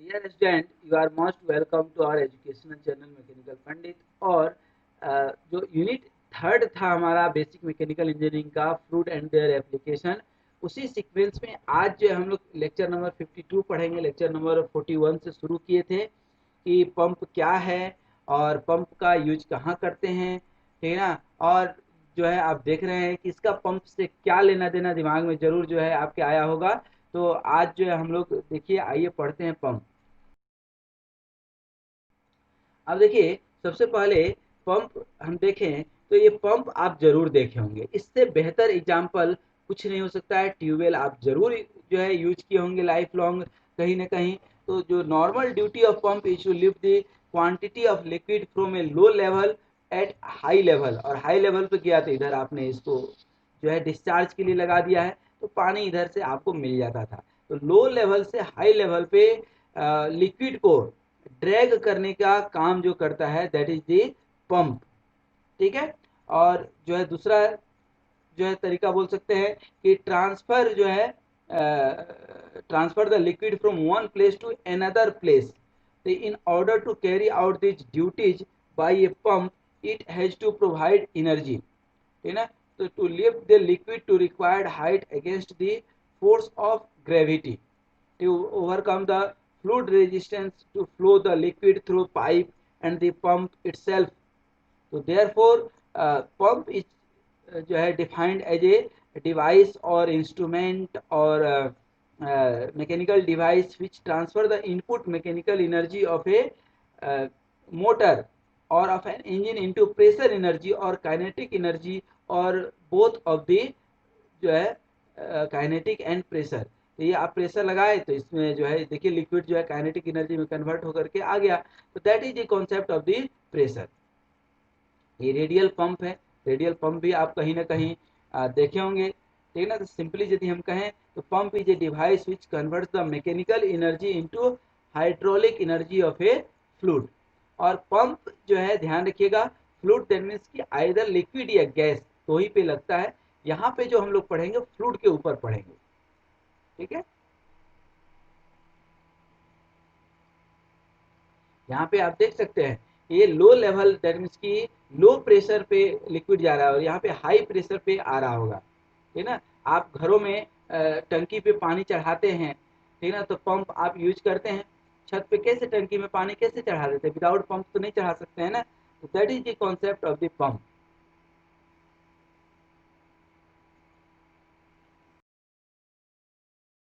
Dear student, you are most welcome to our educational channel mechanical Pandit. और जो unit third था हमारा basic mechanical engineering का fluid and their application, उसी sequence में आज जो हम लोग लेक्चर नंबर 52 पढ़ेंगे। लेक्चर नंबर 41 से शुरू किए थे कि पंप क्या है और पंप का यूज कहाँ करते हैं, ठीक है ना। और जो है आप देख रहे हैं कि इसका पंप से क्या लेना देना दिमाग में जरूर जो है आपके आया होगा। तो आज जो है हम लोग देखिए, आइए पढ़ते हैं पंप। अब देखिए, सबसे पहले पंप हम देखें तो ये पंप आप जरूर देखे होंगे। इससे बेहतर एग्जाम्पल कुछ नहीं हो सकता है। ट्यूबवेल आप जरूर जो है यूज किए होंगे लाइफ लॉन्ग कहीं ना कहीं। तो जो normal duty of pump is to lift the quantity of liquid from a low level at high level. और हाई लेवल पे किया तो इधर आपने इसको जो है डिस्चार्ज के लिए लगा दिया है, तो पानी इधर से आपको मिल जाता था। तो लो लेवल से हाई लेवल पे लिक्विड को ड्रैग करने का काम जो करता है दैट इज दी पंप, ठीक है। और जो है दूसरा जो है तरीका बोल सकते हैं कि ट्रांसफर जो है transfer the liquid from one place to another place. In order to carry out this duties by a pump it has to provide energy, ठीक है। तो to lift the liquid to required height against the force of gravity, to overcome the fluid resistance to flow the liquid through pipe and the pump itself. So therefore pump is जो है defined as a device or instrument or mechanical device which transfer the input mechanical energy of a motor or of an engine into pressure energy or kinetic energy or both of the जो है kinetic and pressure. तो ये आप pressure लगाए तो इसमें जो है देखिए लिक्विड जो है काइनेटिक एनर्जी में कन्वर्ट होकर के आ गया। तो that is the concept of the pressure. ये रेडियल पंप है। रेडियल पंप भी आप कहीं ना कहीं देखे होंगे, ठीक है ना। तो सिंपली यदि हम कहें तो pump is a device which converts the mechanical energy into hydraulic energy of A fluid. और पंप जो है ध्यान रखिएगा, फ्लूइड दैट मीन्स कि आइदर लिक्विड या गैस दो ही पे लगता है। यहाँ पे जो हम लोग पढ़ेंगे फ्लूइड के ऊपर पढ़ेंगे, ठीक है। यहाँ पे आप देख सकते हैं ये लो लेवल दैट मीन्स की लो प्रेशर पे लिक्विड जा रहा है और यहाँ पे हाई प्रेशर पे आ रहा होगा, ठीक है ना। आप घरों में टंकी पे पानी चढ़ाते हैं, ठीक है ना। तो पंप आप यूज करते हैं। छत पे कैसे टंकी में पानी कैसे चढ़ा देते हैं, विदाउट पंप तो नहीं चढ़ा सकते हैं ना। तो that is the concept of the pump.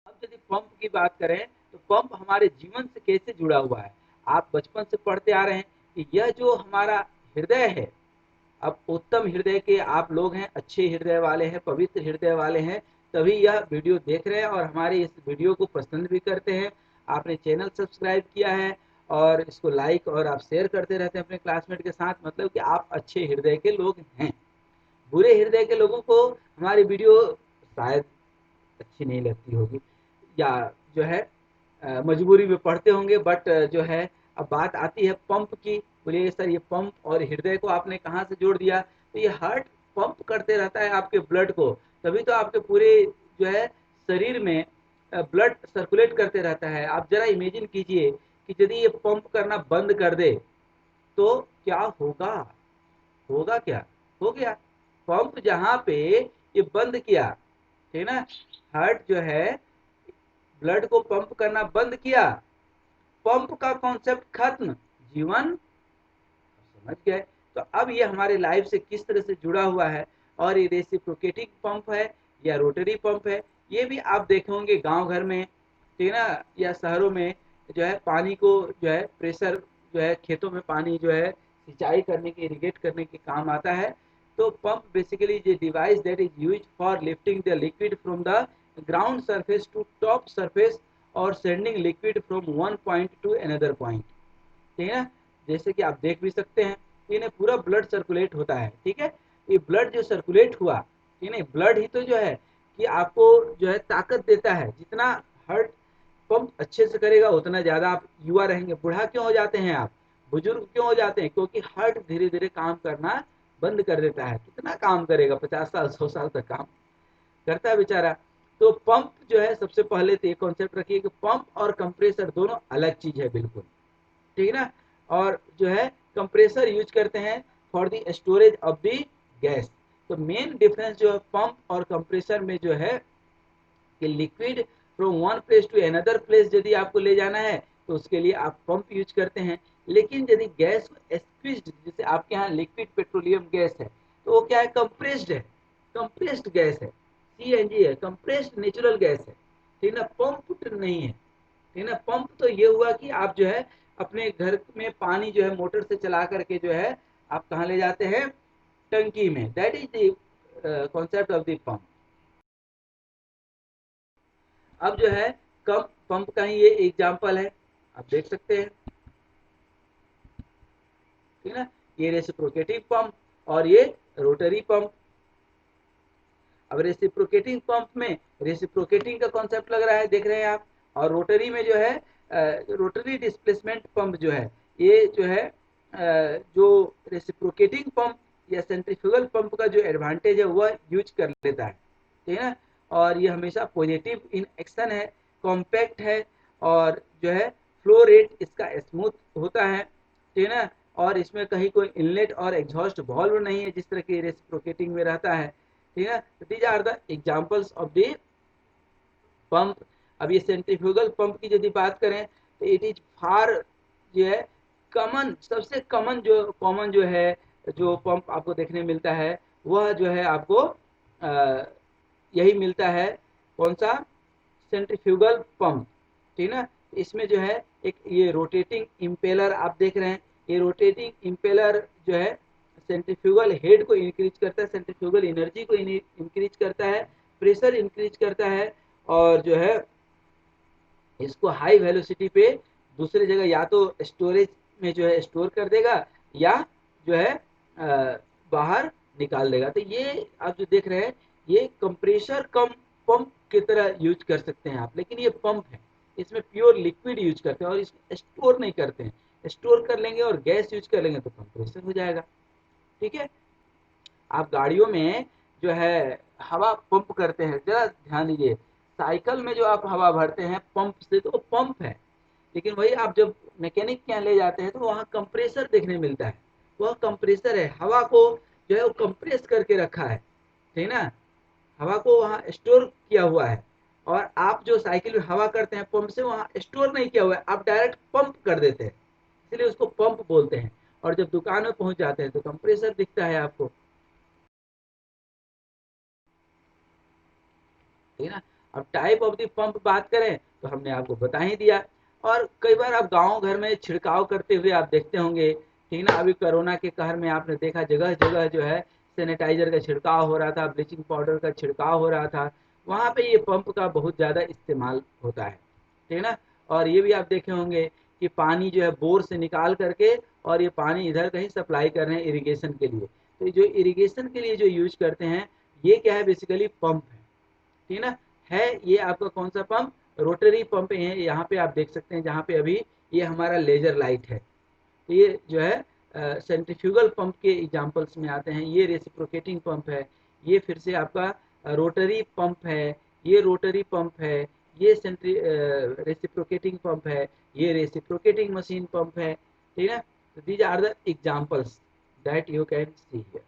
अब यदि पंप की बात करें तो पंप हमारे जीवन से कैसे जुड़ा हुआ है। आप बचपन से पढ़ते आ रहे हैं कि यह जो हमारा हृदय है, अब उत्तम हृदय के आप लोग हैं, अच्छे हृदय वाले हैं, पवित्र हृदय वाले हैं, तभी यह वीडियो देख रहे हैं और हमारे इस वीडियो को पसंद भी करते हैं। आपने चैनल सब्सक्राइब किया है और इसको लाइक और आप शेयर करते रहते हैं अपने क्लासमेट के साथ, मतलब कि आप अच्छे हृदय के लोग हैं। बुरे हृदय के लोगों को हमारी वीडियो शायद अच्छी नहीं लगती होगी या जो है मजबूरी में पढ़ते होंगे, बट जो है अब बात आती है पंप की। बोलिए सर ये पंप और हृदय को आपने कहाँ से जोड़ दिया। तो ये हार्ट पंप करते रहता है आपके ब्लड को, तभी तो आपके पूरे जो है शरीर में ब्लड सर्कुलेट करते रहता है। आप जरा इमेजिन कीजिए कि यदि ये पंप करना बंद कर दे तो क्या होगा। होगा क्या, हो गया। पंप जहां पे ये बंद किया, ठीक है ना, हार्ट जो है ब्लड को पंप करना बंद किया, पंप का कॉन्सेप्ट खत्म, जीवन समझ गए। तो अब ये हमारे लाइफ से किस तरह से जुड़ा हुआ है। और ये रेसिप्रोकेटिंग पंप है या रोटरी पंप है, ये भी आप देखे होंगे गांव घर में, ठीक है ना, या शहरों में जो है पानी को जो है प्रेशर जो है खेतों में पानी जो है सिंचाई करने के इरिगेट करने के काम आता है। तो pump basically is a device that is use for lifting the liquid from the ground surface to top surface और sending liquid from one point to another point, ठीक है ना। जैसे कि आप देख भी सकते हैं इन्हें पूरा ब्लड सर्कुलेट होता है, ठीक है। ये ब्लड जो सर्कुलेट हुआ, ठीक है, ब्लड ही तो जो है कि आपको जो है ताकत देता है। जितना हार्ट पंप अच्छे से करेगा उतना ज्यादा आप युवा रहेंगे। बूढ़ा क्यों हो जाते हैं आप, बुजुर्ग क्यों हो जाते हैं, क्योंकि हार्ट धीरे धीरे काम करना बंद कर देता है। कितना काम करेगा, 50 साल 100 साल तक काम करता है बेचारा। तो पंप जो है सबसे पहले तो ये कॉन्सेप्ट रखिए कि पंप और कंप्रेसर दोनों अलग चीज है बिल्कुल, ठीक है ना। और जो है कंप्रेसर यूज करते हैं for the storage of the gas. तो मेन डिफरेंस जो है पंप और कंप्रेसर में जो है कि liquid from one place to another place यदि आपको ले जाना है तो उसके लिए आप पंप यूज करते हैं। लेकिन यदि गैस को स्क्वीज्ड, जैसे आपके यहाँ लिक्विड पेट्रोलियम गैस है, तो वो क्या है, कंप्रेस्ड है, कंप्रेस्ड गैस है, सीएनजी है, कंप्रेस्ड नेचुरल गैस है, ठीक ना, पंप नहीं है, ठीक ना। पंप तो ये हुआ कि आप जो है अपने घर में पानी जो है मोटर से चला करके जो है आप कहाँ ले जाते हैं, टंकी में, that is the concept of the pump. अब जो है कम पंप का ही ये एग्जांपल है, आप देख सकते हैं, ठीक है ना। ये रेसिप्रोकेटिंग पंप और ये रोटरी पंप। अब रेसिप्रोकेटिंग पंप में रेसिप्रोकेटिंग का कॉन्सेप्ट लग रहा है, देख रहे हैं आप। और रोटरी में जो है रोटरी डिस्प्लेसमेंट पंप जो है, ये जो है जो रेसिप्रोकेटिंग पंप या सेंट्रीफ्यूगल पंप का जो एडवांटेज है वह यूज कर लेता है, ठीक है ना। और ये हमेशा पॉजिटिव इन एक्शन है, कॉम्पैक्ट है, और जो है फ्लो रेट इसका स्मूथ होता है, ठीक है ना। और इसमें कहीं कोई इनलेट और एग्जॉस्ट वॉल्व नहीं है जिस तरह की रेसिप्रोकेटिंग में रहता है, ठीक है। These are the examples of the pump. अब ये सेंट्रीफ्यूगल पंप की यदि बात करें तो इट इज फार जो है कॉमन, सबसे कॉमन जो है जो पंप आपको देखने मिलता है वह जो है आपको यही मिलता है, कौन सा, सेंट्रीफ्यूगल पंप, ठीक है ना। इसमें जो है एक ये रोटेटिंग इम्पेलर आप देख रहे हैं, ये रोटेटिंग इम्पेलर जो है सेंट्रीफ्यूगल हेड को इंक्रीज करता है, सेंट्रीफ्यूगल एनर्जी को इंक्रीज करता है, प्रेशर इंक्रीज करता है, और जो है इसको हाई वेलोसिटी पे दूसरी जगह या तो स्टोरेज में जो है स्टोर कर देगा या जो है बाहर निकाल देगा। तो ये आप जो देख रहे हैं ये कंप्रेसर कम पंप की तरह यूज कर सकते हैं आप, लेकिन ये पंप है, इसमें प्योर लिक्विड यूज करते हैं और इसमें स्टोर नहीं करते हैं। स्टोर कर लेंगे और गैस यूज कर लेंगे तो कंप्रेसर हो जाएगा, ठीक है। आप गाड़ियों में जो है हवा पंप करते हैं, जरा ध्यान दीजिए, साइकिल में जो आप हवा भरते हैं पंप से तो वो पंप है, लेकिन वही आप जब मैकेनिक के यहाँ ले जाते हैं तो वहाँ कंप्रेसर देखने मिलता है, वह कंप्रेसर है, हवा को जो है वो कंप्रेस करके रखा है, ठीक ना, हवा को वहाँ स्टोर किया हुआ है। और आप जो साइकिल में हवा करते हैं पंप से, वहाँ स्टोर नहीं किया हुआ है, आप डायरेक्ट पंप कर देते हैं, इसलिए उसको पंप बोलते हैं। और जब दुकान में पहुंच जाते हैं तो कंप्रेसर दिखता है आपको, ठीक है ना। अब टाइप ऑफ द पंप बात करें तो हमने आपको बता ही दिया। और कई बार आप गांव घर में छिड़काव करते हुए आप देखते होंगे, ठीक ना, अभी कोरोना के कहर में आपने देखा जगह जगह जो है सैनिटाइजर का छिड़काव हो रहा था, ब्लीचिंग पाउडर का छिड़काव हो रहा था, वहां पे ये पंप का बहुत ज्यादा इस्तेमाल होता है, ठीक है ना। और ये भी आप देखे होंगे कि पानी जो है बोर से निकाल करके और ये पानी इधर कहीं सप्लाई कर रहे हैं इरिगेशन के लिए। तो जो इरिगेशन के लिए जो यूज करते हैं ये क्या है, बेसिकली पंप है, ठीक है ना। है ये आपका कौन सा पंप, रोटरी पंप है, यहाँ पे आप देख सकते हैं जहाँ पे अभी ये हमारा लेजर लाइट है। तो ये जो है सेंट्रीफ्यूगल पंप के एग्जांपल्स में आते हैं। ये रेसिप्रोकेटिंग पंप है, ये फिर से आपका रोटरी पंप है, ये रोटरी पंप है, ये रेसिप्रोकेटिंग पंप है, ये रेसिप्रोकेटिंग मशीन पंप है, ठीक है। तो these are the examples that you can see here.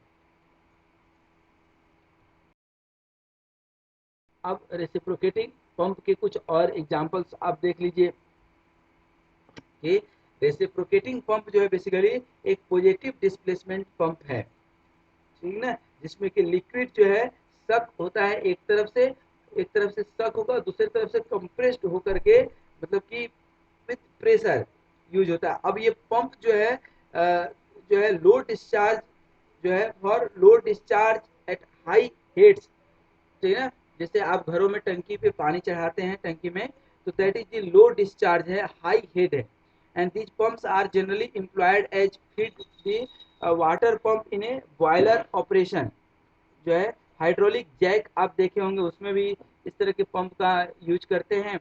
अब रेसिप्रोकेटिंग पंप के कुछ और एग्जांपल्स आप देख लीजिए कि रेसिप्रोकेटिंग पंप जो है बेसिकली एक पॉजिटिव डिस्प्लेसमेंट पंप है, ठीक ना, जिसमें कि लिक्विड जो है सक होता है एक तरफ से सक होगा, दूसरी तरफ से कंप्रेस्ड होकर के, मतलब कि विथ प्रेशर यूज होता है। अब ये पंप जो है लो डिस्चार्ज जो है for low discharge at high heads, ठीक है ना। जैसे आप घरों में टंकी पे पानी चढ़ाते हैं टंकी में, तो that is the low discharge है, हाई हेड है। And these pumps are generally employed as feed the water pump in a boiler operation, जो है हाइड्रोलिक जैक आप देखे होंगे उसमें भी इस तरह के पंप का यूज करते हैं।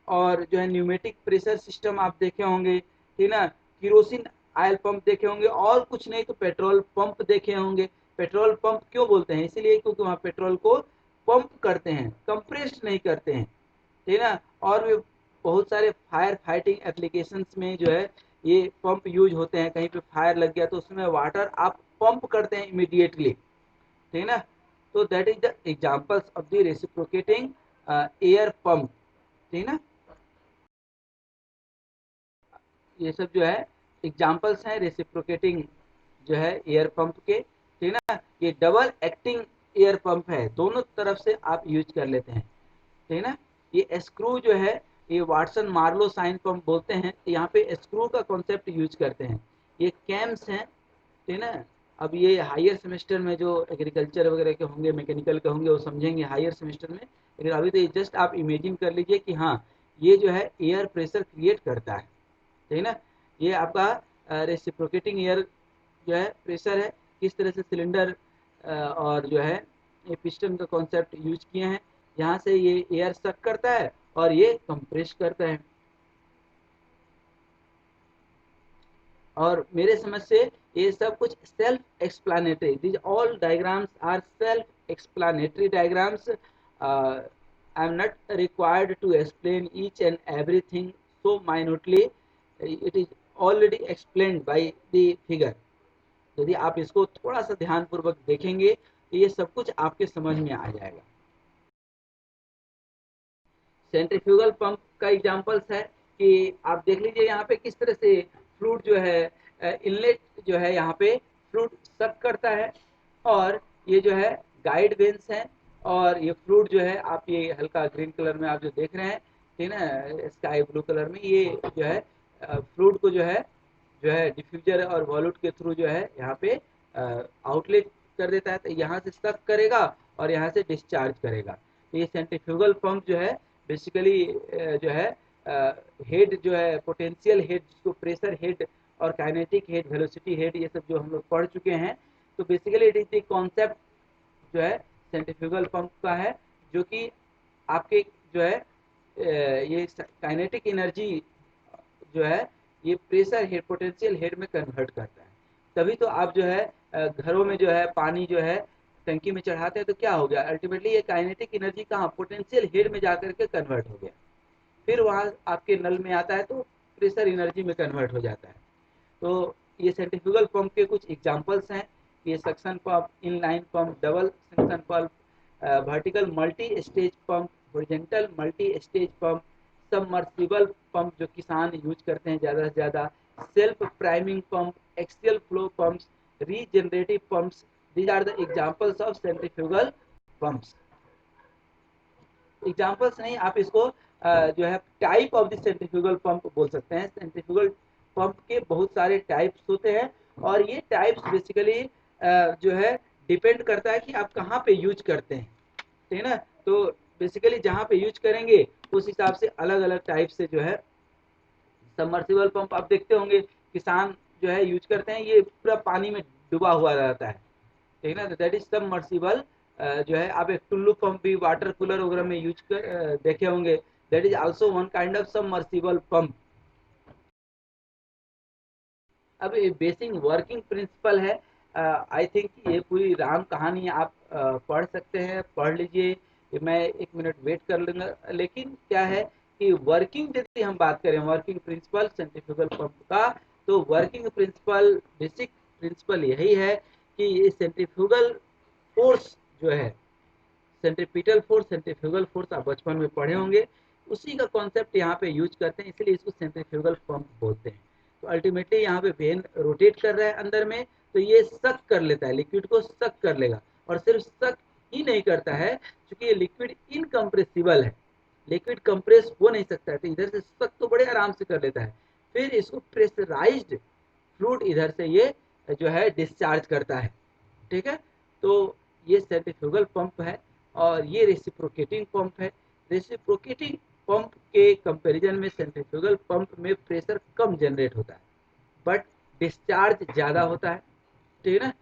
और जो है न्यूमेटिक प्रेशर सिस्टम आप देखे होंगे, ठीक ना, किरोसिन ऑयल पंप देखे होंगे, और कुछ नहीं तो पेट्रोल पंप देखे होंगे। पेट्रोल पंप क्यों बोलते हैं, इसीलिए क्योंकि वहाँ पेट्रोल को पंप करते हैं, कंप्रेस्ड नहीं करते हैं, ठीक है ना। और भी बहुत सारे फायर फाइटिंग एप्लीकेशंस में जो है ये पंप यूज होते हैं। कहीं पे फायर लग गया तो उसमें वाटर आप पंप करते हैं इमीडिएटली, ठीक है ना। तो that is the examples of the reciprocating air pump, ठीक है ना। ये सब जो है एग्जांपल्स हैं रेसिप्रोकेटिंग जो है एयर पंप के, ठीक है ना। ये डबल एक्टिंग एयर पंप है, दोनों तरफ से आप यूज कर लेते हैं, ठीक है ना। ये स्क्रू जो है ये वाटसन मार्लो साइन पंप बोलते हैं, यहाँ पे स्क्रू का कॉन्सेप्ट यूज करते हैं। ये कैम्स हैं, ठीक है ना। अब ये हायर सेमेस्टर में जो एग्रीकल्चर वगैरह के होंगे, मैकेनिकल के होंगे, वो समझेंगे हायर सेमेस्टर में। लेकिन अभी तो जस्ट आप इमेजिन कर लीजिए कि हाँ ये जो है एयर प्रेशर क्रिएट करता है, ठीक है ना। ये आपका रेसिप्रोकेटिंग एयर जो है प्रेशर है, किस तरह से सिलेंडर और जो है ये पिस्टन का कॉन्सेप्ट यूज किए हैं। यहाँ से ये एयर सक करता है और ये कंप्रेस करता है। और मेरे समझ से ये सब कुछ self explanatory, this all diagrams are self explanatory diagrams. I am not required to explain each and everything so minutely, it is already explained by the figure. यदि आप इसको थोड़ा सा ध्यानपूर्वक देखेंगे तो ये सब कुछ आपके समझ में आ जाएगा। सेंट्रीफ्यूगल पंप का एग्जांपल्स है कि आप देख लीजिए यहाँ पे किस तरह से फ्लूइड जो है इनलेट जो है यहाँ पे फ्लूइड सक करता है, और ये जो है गाइड वेंस है, और ये फ्लूइड जो है आप ये हल्का ग्रीन कलर में आप जो देख रहे हैं, ठीक है ना, स्काई ब्लू कलर में, ये जो है फ्लूइड को जो है डिफ्यूजर और वॉल्यूट के थ्रू जो है यहाँ पे आउटलेट कर देता है। तो यहाँ से सक करेगा और यहाँ से डिस्चार्ज करेगा। तो ये सेंट्रीफ्यूगल पंप जो है बेसिकली जो है हेड जो है पोटेंशियल हेड, जिसको प्रेशर हेड और काइनेटिक हेड, वेलोसिटी हेड, ये सब जो हम लोग पढ़ चुके हैं। तो basically it is the concept जो है सेंट्रीफ्यूगल पंप का है, जो कि आपके जो है ये काइनेटिक एनर्जी जो है ये प्रेशर हेड पोटेंशियल हेड में कन्वर्ट करता है। तभी तो आप जो है घरों में जो है पानी जो है टंकी में चढ़ाते हैं, तो क्या हो गया अल्टीमेटली ये काइनेटिक एनर्जी कहाँ पोटेंशियल हेड में जाकर के कन्वर्ट हो गया, फिर वहाँ आपके नल में आता है तो प्रेशर एनर्जी में कन्वर्ट हो जाता है। तो ये सेंट्रीफ्यूगल पंप के कुछ एग्जांपल्स हैं। ये suction pump, inline pump, double suction pump, vertical multi stage pump, horizontal multi stage pump, submersible pump जो किसान यूज करते हैं ज़्यादा से ज़्यादा, self priming pump, axial flow pumps, regenerative pumps, these are the examples of centrifugal pumps। Examples नहीं, आप इसको जो है type of the centrifugal pump बोल सकते हैं। सेंट्रीफ्यूगल पंप के बहुत सारे टाइप्स होते हैं, और ये टाइप्स बेसिकली जो है डिपेंड करता है कि आप कहाँ पे यूज करते हैं, ठीक है ना। तो बेसिकली जहाँ पे यूज करेंगे उस हिसाब से अलग अलग टाइप से जो है सबमर्सिबल पंप आप देखते होंगे किसान जो है यूज करते हैं, ये पूरा पानी में डूबा हुआ रहता है, ठीक है ना। That is submersible. जो है आप एक टुल्लू पंप भी वाटर कूलर वगैरह में यूज कर देखे होंगे, that is also one kind of submersible pump. अब ये बेसिक वर्किंग प्रिंसिपल है। आई थिंक ये पूरी राम कहानी आप पढ़ सकते हैं, पढ़ लीजिए, मैं 1 मिनट वेट कर लूँगा। लेकिन क्या है कि वर्किंग यदि हम बात करें वर्किंग प्रिंसिपल सेंट्रीफ्यूगल पंप का, तो वर्किंग प्रिंसिपल बेसिक प्रिंसिपल यही है कि ये सेंट्रीफ्यूगल फोर्स जो है, सेंट्रीपिटल फोर्स, सेंट्रीफ्यूगल फोर्स आप बचपन में पढ़े होंगे, उसी का कॉन्सेप्ट यहाँ पे यूज करते हैं, इसलिए इसको सेंट्रीफ्यूगल पंप बोलते हैं। तो अल्टीमेटली यहाँ पे वेन रोटेट कर रहा है अंदर में, तो ये सक कर लेता है, लिक्विड को सक कर लेगा। और सिर्फ सक ही नहीं करता है, क्योंकि ये लिक्विड इनकम्प्रेसिबल है, लिक्विड कंप्रेस हो नहीं सकता है, तो इधर से सक तो बड़े आराम से कर लेता है। फिर इसको प्रेशराइज्ड फ्लूइड इधर से ये जो है डिस्चार्ज करता है, ठीक है। तो ये सेंट्रीफ्यूगल पंप है, और ये रेसिप्रोकेटिंग पंप है। रेसिप्रोकेटिंग पंप के कंपैरिजन में सेंट्रीफ्यूगल पंप में प्रेशर कम जनरेट होता है, बट डिस्चार्ज ज़्यादा होता है, ठीक है ना।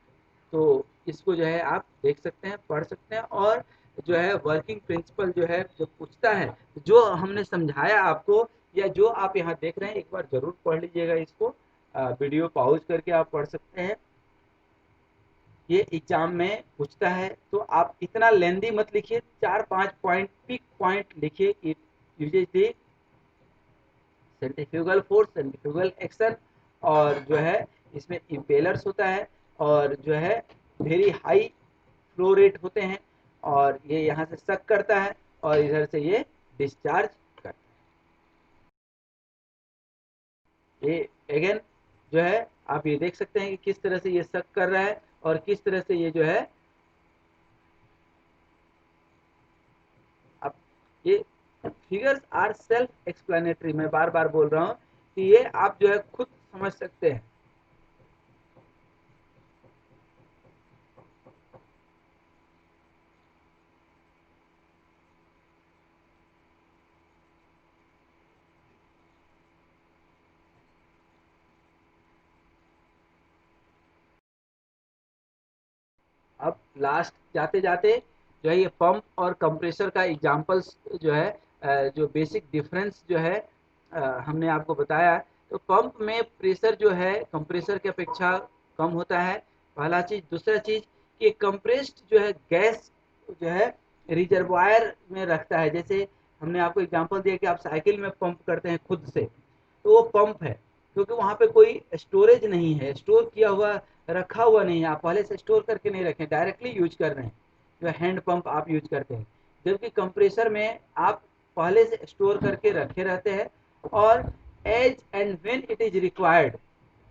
तो इसको जो है आप देख सकते हैं, पढ़ सकते हैं, और जो है वर्किंग प्रिंसिपल जो है जो पूछता है, जो हमने समझाया आपको या जो आप यहाँ देख रहे हैं, एक बार जरूर पढ़ लीजिएगा इसको। वीडियो पॉज करके आप पढ़ सकते हैं। ये एग्जाम में पूछता है, तो आप इतना लेंदी मत लिखिए, 4-5 पॉइंट पिक पॉइंट लिखिए। It uses the centrifugal force, centrifugal action, और जो है इसमें इम्पेलर्स होता है, और जो है वेरी हाई फ्लो रेट होते हैं, और ये यहाँ से सक करता है और इधर से ये डिस्चार्ज करता है। ये अगेन जो है आप ये देख सकते हैं कि किस तरह से ये सक कर रहा है और किस तरह से ये जो है, अब ये फिगर्स आर सेल्फ एक्सप्लेनेटरी, मैं बार बार बोल रहा हूँ कि ये आप जो है खुद समझ सकते हैं। अब लास्ट जाते जाते जो है ये पंप और कंप्रेसर का एग्जांपल्स जो है, जो बेसिक डिफरेंस जो है हमने आपको बताया। तो पंप में प्रेशर जो है कंप्रेसर की अपेक्षा कम होता है, पहला चीज। दूसरा चीज कि कंप्रेस्ड जो है गैस जो है रिजर्वायर में रखता है। जैसे हमने आपको एग्जांपल दिया कि आप साइकिल में पंप करते हैं खुद से, तो वो पंप है, क्योंकि वहाँ पे कोई स्टोरेज नहीं है, स्टोर किया हुआ रखा हुआ नहीं है, आप पहले से स्टोर करके नहीं रखें, डायरेक्टली यूज कर रहे हैं, जो हैंड पंप आप यूज करते हैं। जबकि कंप्रेसर में आप पहले से स्टोर करके रखे रहते हैं, और as and when it is required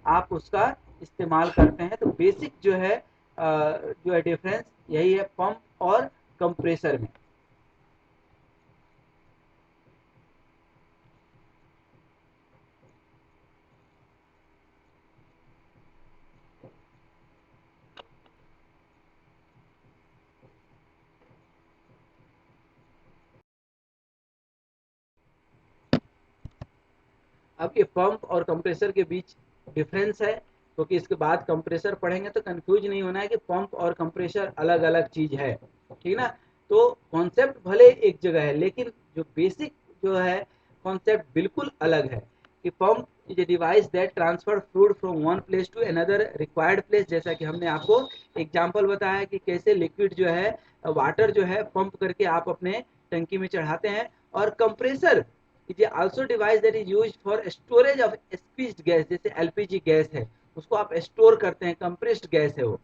आप उसका इस्तेमाल करते हैं। तो बेसिक जो है जो है डिफरेंस यही है पंप और कंप्रेसर में। अब ये पंप और कंप्रेसर के बीच डिफरेंस है, क्योंकि इसके बाद कंप्रेसर पढ़ेंगे तो कंफ्यूज नहीं होना है कि पंप और कंप्रेसर अलग अलग चीज है, ठीक ना। तो कॉन्सेप्ट भले एक जगह है, लेकिन जो बेसिक जो है कॉन्सेप्ट बिल्कुल अलग है। कि pump is a device that transfer fluid from one place to another required place, जैसा कि हमने आपको एग्जांपल बताया कि कैसे लिक्विड जो है वाटर जो है पंप करके आप अपने टंकी में चढ़ाते हैं। और compressor is also device that is used for storage of squeezed gas, जैसे एलपीजी गैस है, उसको आप स्टोर करते हैं, कंप्रेस्ड गैस है वो,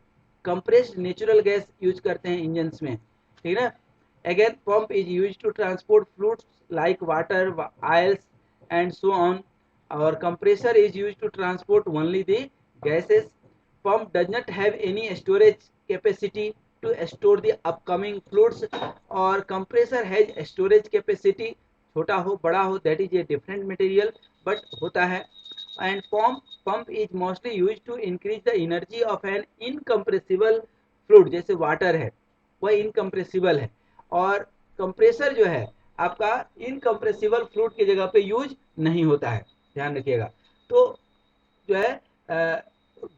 कंप्रेस्ड नेचुरल गैस यूज करते हैं इंजन में, ठीक है ना। Again pump is use to transport fluids like water, oils and so on, और compressor is used to transport only the gases. Pump does not have any storage capacity to store the upcoming fluids, और compressor has storage capacity, छोटा हो बड़ा हो, that is a different material but होता है। And pump is mostly used to increase the energy of an incompressible fluid, जैसे water है वह इनकम्प्रेसिबल है, और कंप्रेसर जो है आपका इनकम्प्रेसिबल फ्लूइड की जगह पे यूज नहीं होता है, ध्यान रखिएगा। तो जो है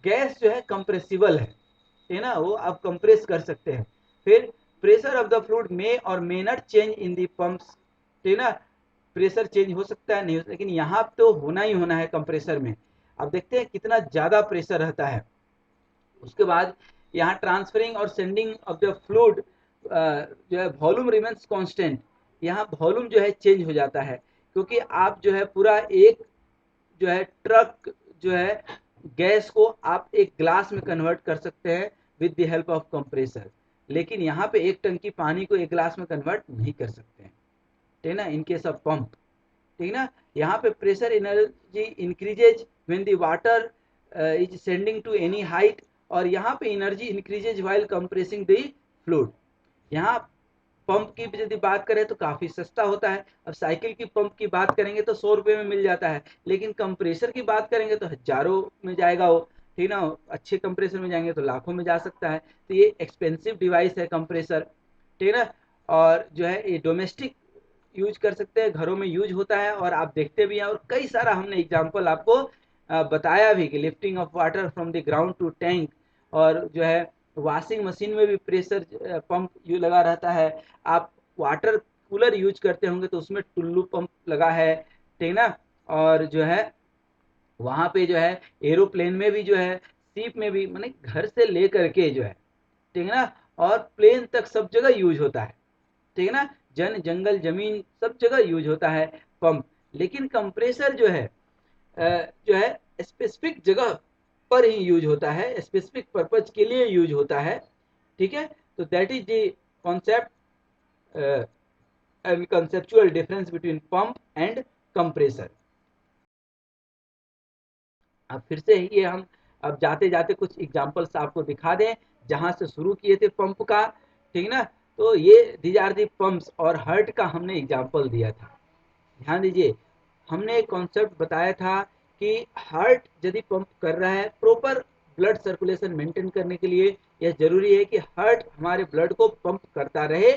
गैस जो है कंप्रेसिबल है ना, वो आप कंप्रेस कर सकते हैं। फिर प्रेशर ऑफ द फ्लूइड मे और may not change in the pumps, ठीक है ना। प्रेशर चेंज हो सकता है, नहीं हो सकता, लेकिन यहाँ तो होना ही होना है कंप्रेसर में। अब देखते हैं कितना ज़्यादा प्रेशर रहता है। उसके बाद यहाँ ट्रांसफरिंग और सेंडिंग ऑफ द फ्लूइड जो है वॉल्यूम रिमेन्स कांस्टेंट, यहाँ वॉल्यूम जो है चेंज हो जाता है, क्योंकि आप जो है पूरा एक जो है ट्रक जो है गैस को आप एक ग्लास में कन्वर्ट कर सकते हैं with the help of compressor, लेकिन यहाँ पे एक टंकी पानी को एक ग्लास में कन्वर्ट नहीं कर सकते हैं, ठीक है ना, इन केस ऑफ पंप, ठीक ना। यहाँ पे pressure energy increases when the water is sending to any height, और यहाँ पे energy increases while compressing the fluid. यहाँ पंप की यदि बात करें तो काफ़ी सस्ता होता है। अब साइकिल की पंप की बात करेंगे तो 100 रुपये में मिल जाता है, लेकिन कंप्रेसर की बात करेंगे तो हजारों में जाएगा वो, ठीक ना। अच्छे कंप्रेसर में जाएंगे तो लाखों में जा सकता है। तो ये एक्सपेंसिव डिवाइस है कंप्रेसर, ठीक है ना। और जो है ये डोमेस्टिक यूज कर सकते हैं, घरों में यूज होता है, और आप देखते भी हैं, और कई सारा हमने एग्जाम्पल आपको बताया भी कि lifting of water from the ground to tank, और जो है वॉशिंग मशीन में भी प्रेशर पंप यू लगा रहता है। आप वाटर कूलर यूज करते होंगे तो उसमें टुल्लू पंप लगा है, ठीक ना। और जो है वहाँ पे जो है एरोप्लेन में भी जो है, शिप में भी, माने घर से ले करके जो है ठीक है ना, और प्लेन तक सब जगह यूज होता है, ठीक है ना, जन जंगल जमीन सब जगह यूज होता है पंप। लेकिन कंप्रेसर जो है स्पेसिफिक जगह पर ही यूज होता है, स्पेसिफिक पर्पज के लिए यूज होता है, ठीक है। तो that is the concept and conceptual difference between pump and compressor. अब फिर से ये हम अब जाते जाते कुछ एग्जांपल्स आपको दिखा दें, जहां से शुरू किए थे पंप का, ठीक ना। तो ये दीज आर दी पंप्स, और हर्ट का हमने एग्जांपल दिया था। ध्यान दीजिए, हमने एक कॉन्सेप्ट बताया था कि हार्ट यदि पंप कर रहा है प्रॉपर ब्लड सर्कुलेशन मेंटेन करने के लिए, यह जरूरी है कि हार्ट हमारे ब्लड को पंप करता रहे।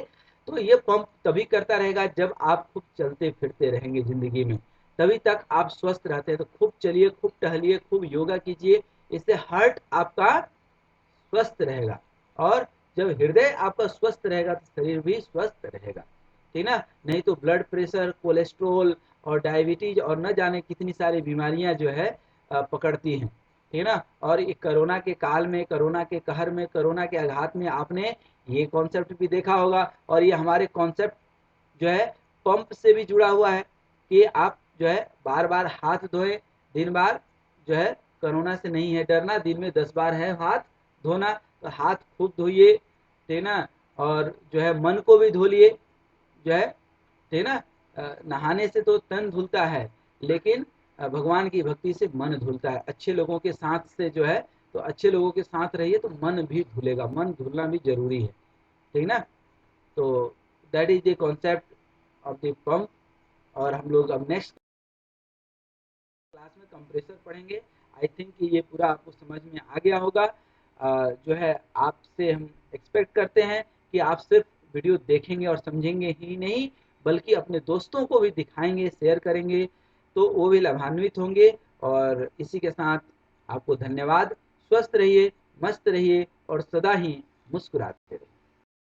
तो ये पंप तभी करता रहेगा जब आप खूब चलते फिरते रहेंगे जिंदगी में, तभी तक आप स्वस्थ रहते हैं। तो खूब चलिए, खूब टहलिए, खूब योगा कीजिए, इससे हार्ट आपका स्वस्थ रहेगा। और जब हृदय आपका स्वस्थ रहेगा तो शरीर भी स्वस्थ रहेगा, ठीक ना। नहीं तो ब्लड प्रेशर, कोलेस्ट्रोल और डायबिटीज और न जाने कितनी सारी बीमारियां जो है पकड़ती हैं, ठीक ना। और ये कोरोना के काल में, कोरोना के कहर में, कोरोना के आघात में आपने ये कॉन्सेप्ट भी देखा होगा। और ये हमारे कॉन्सेप्ट जो है पंप से भी जुड़ा हुआ है कि आप जो है बार बार हाथ धोएं, दिन बार जो है कोरोना से नहीं है डरना, दिन में 10 बार है हाथ धोना। तो हाथ खूब धोइए, ठीक ना। और जो है मन को भी धो लिए, जो है, ठीक ना। नहाने से तो तन धुलता है, लेकिन भगवान की भक्ति से मन धुलता है। अच्छे लोगों के साथ से जो है, तो अच्छे लोगों के साथ रहिए तो मन भी धुलेगा, मन धुलना भी जरूरी है, ठीक ना। तो that is the concept of the pump. और हम लोग अब नेक्स्ट क्लास में कंप्रेसर पढ़ेंगे। आई थिंक कि ये पूरा आपको समझ में आ गया होगा। जो है आपसे हम एक्सपेक्ट करते हैं कि आप सिर्फ वीडियो देखेंगे और समझेंगे ही नहीं, बल्कि अपने दोस्तों को भी दिखाएंगे, शेयर करेंगे, तो वो भी लाभान्वित होंगे। और इसी के साथ आपको धन्यवाद। स्वस्थ रहिए, मस्त रहिए और सदा ही मुस्कुराते रहिए।